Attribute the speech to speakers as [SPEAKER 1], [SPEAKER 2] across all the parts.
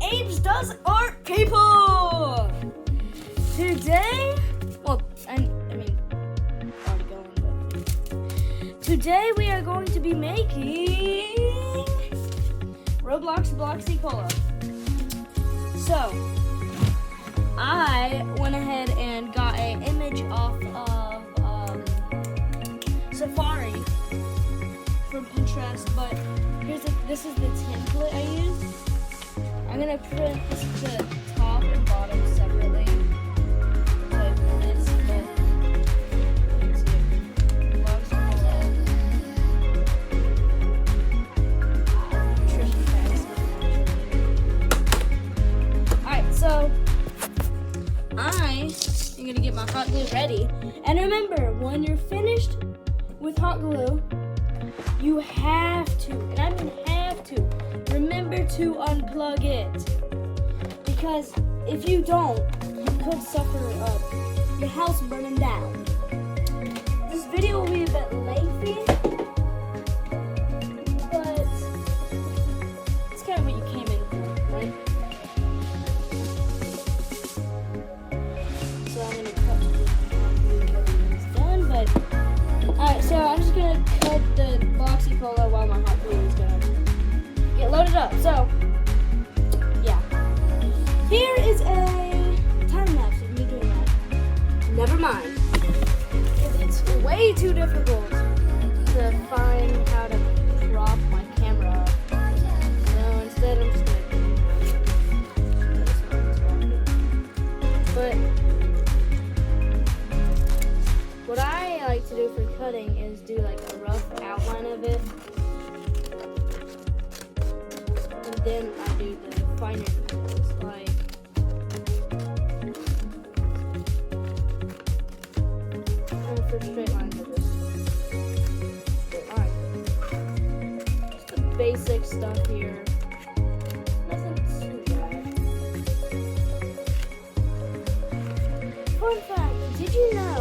[SPEAKER 1] Abe's Does Art, people! Today, well, I mean, already going, but today we are going to be making Roblox Bloxycola. So, I went ahead and got an image off of Safari from Pinterest, but this is the template I used. I'm gonna print the top and bottom separately, like this. But let's see, Alright, so I'm gonna get my hot glue ready. And remember, when you're finished with hot glue, you have to, and I mean have to, remember to unplug it. Because if you don't, you could suffer your house burning down. This video will be a bit lengthy, but it's kind of what you came in for, right? So I'm going to cut when it's done, but alright, so I'm just going to cut the Bloxycola while my hot glue is going to get loaded up. So, yeah. Here is a time lapse of me doing that. Never mind. It's way too difficult to find how to prop my camera up. So instead I'm just going to But what I like to do for cutting is do like a rough outline of it. And then I do the finer details, like for straight lines are just straight lines. Just the basic stuff here. Nothing too bad. Fun fact, did you know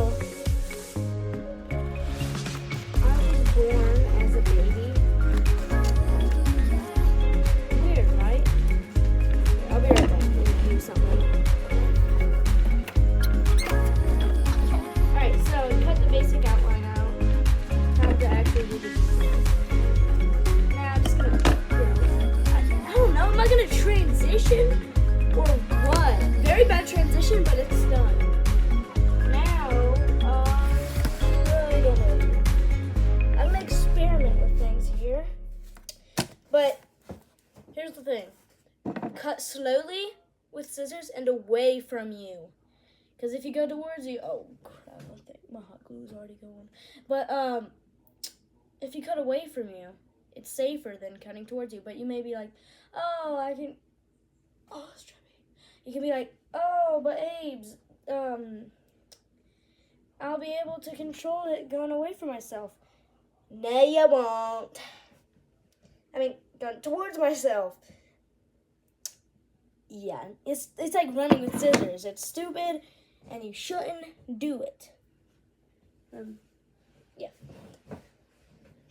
[SPEAKER 1] I was born as a baby? Weird, right? I'll be right back. Let me do something. Alright, so cut the basic outline out. How to actually do the details. Now I'm just gonna I don't know, am I gonna transition? Or what? Very bad transition, but it's done. Now, I'm gonna experiment with things here. But here's the thing. Cut slowly with scissors and away from you. Because if you go towards you, oh crap, I think my hot glue is already going. But if you cut away from you, it's safer than cutting towards you. But you may be like, oh, I can, oh, it's trippy. You can be like, oh, but Abe's, I'll be able to control it going away from myself. No, you won't. I mean, going towards myself. Yeah, it's like running with scissors. It's stupid, and you shouldn't do it. Yeah.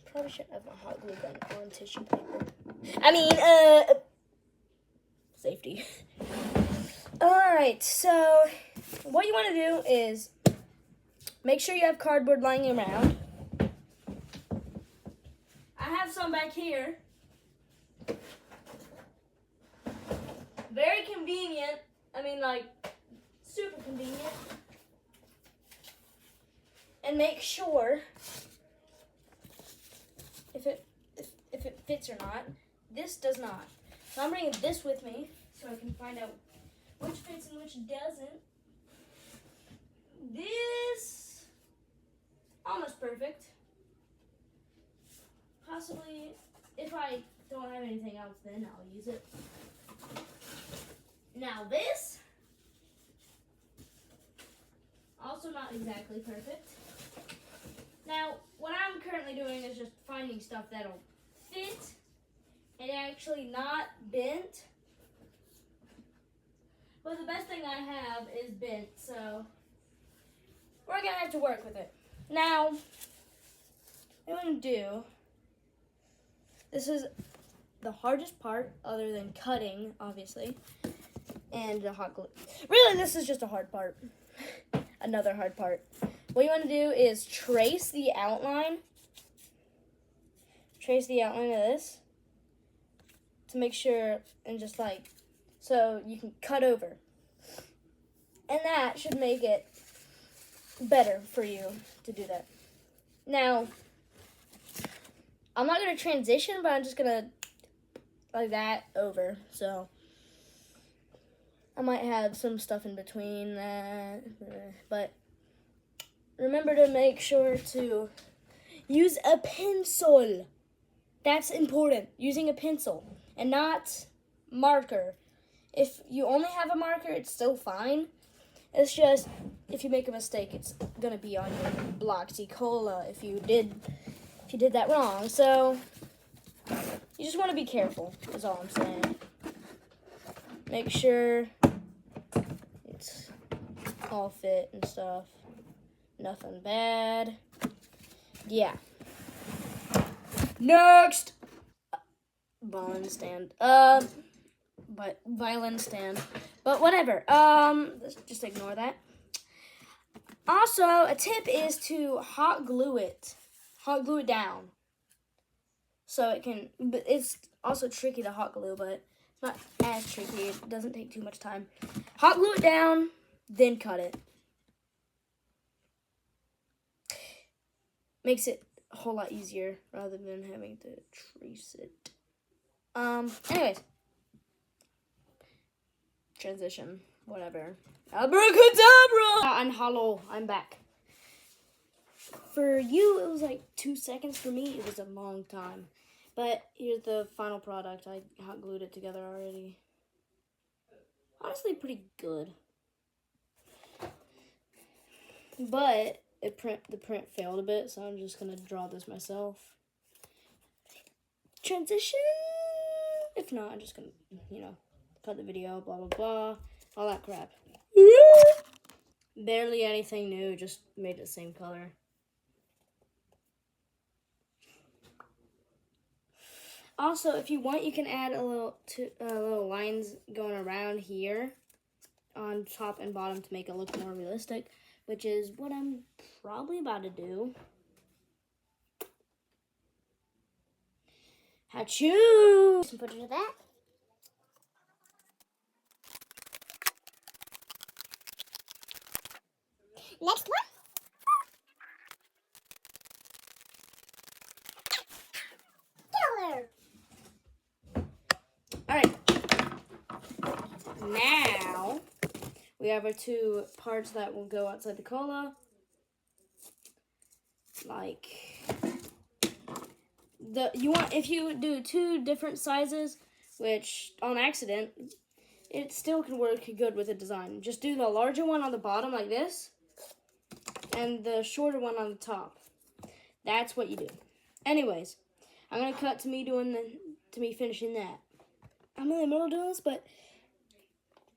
[SPEAKER 1] Probably shouldn't have my hot glue gun on tissue paper. I mean, safety. Alright, so what you want to do is make sure you have cardboard lying around. I have some back here. Very convenient. I mean, like, super convenient. And make sure if it fits or not. This does not. So I'm bringing this with me so I can find out which fits and which doesn't. This almost perfect. Possibly, if I don't have anything else, then I'll use it. Now this, also not exactly perfect. Now, what I'm currently doing is just finding stuff that'll fit and actually not bent. But the best thing I have is bent, so we're gonna have to work with it. Now, what I'm gonna do, this is the hardest part, other than cutting, obviously, and the hot glue. Really, this is just a hard part. Another hard part. What you want to do is trace the outline. Trace the outline of this to make sure, and just like, so you can cut over. And that should make it better for you to do that. Now, I'm not going to transition, but I'm just going to like that over. So I might have some stuff in between that, but remember to make sure to use a pencil. That's important, using a pencil and not marker. If you only have a marker, it's still fine. It's just, if you make a mistake, it's gonna be on your Bloxycola if you did that wrong. So you just want to be careful, is all I'm saying. Make sure it's all fit and stuff. Nothing bad. Yeah. Next! Violin stand. But violin stand. But whatever. Let's just ignore that. Also, a tip is to hot glue it. Hot glue it down. So it can, but it's also tricky to hot glue, but it's not as tricky. It doesn't take too much time. Hot glue it down, then cut it. Makes it a whole lot easier rather than having to trace it. Anyways. Transition, whatever. Abracadabra! I'm hollow. I'm back. For you, it was like 2 seconds. For me, it was a long time. But here's the final product. I hot glued it together already. Honestly, pretty good. But the print failed a bit, so I'm just gonna draw this myself. Transition. If not, I'm just gonna, cut the video, blah blah blah, all that crap. Barely anything new, just made it the same color. Also, if you want, you can add a little lines going around here on top and bottom to make it look more realistic, which is what I'm probably about to do. Achoo! Some footage of that. Next one. Alright. Now we have our 2 parts that will go outside the cola. Like if you do 2 different sizes, which on accident, it still can work good with a design. Just do the larger one on the bottom like this, and the shorter one on the top. That's what you do. Anyways, I'm gonna cut to me finishing that. I'm in the middle of doing this, but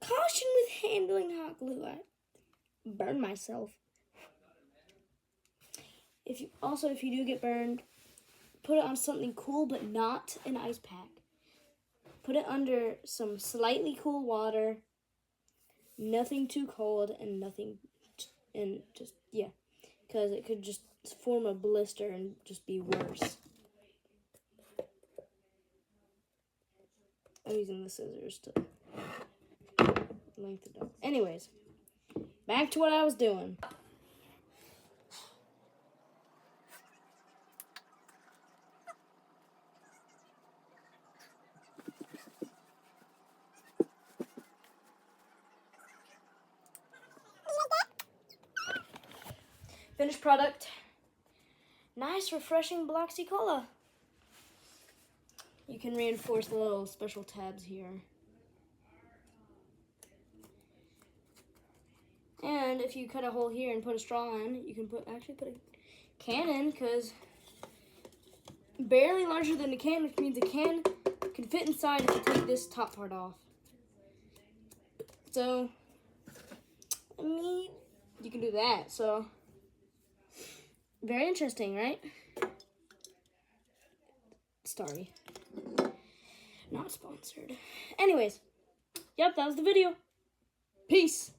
[SPEAKER 1] caution with handling hot glue. I burned myself. If you do get burned, put it on something cool, but not an ice pack. Put it under some slightly cool water, nothing too cold, and because it could just form a blister and just be worse. I'm using the scissors to lengthen it up. Anyways, back to what I was doing. Finished product. Nice, refreshing Bloxycola. You can reinforce the little special tabs here. And if you cut a hole here and put a straw in, you can actually put a can in, because barely larger than the can, which means the can can fit inside if you take this top part off. So, I mean, you can do that. So, very interesting, right? Starry. Not sponsored. Anyways, yep, that was the video. Peace.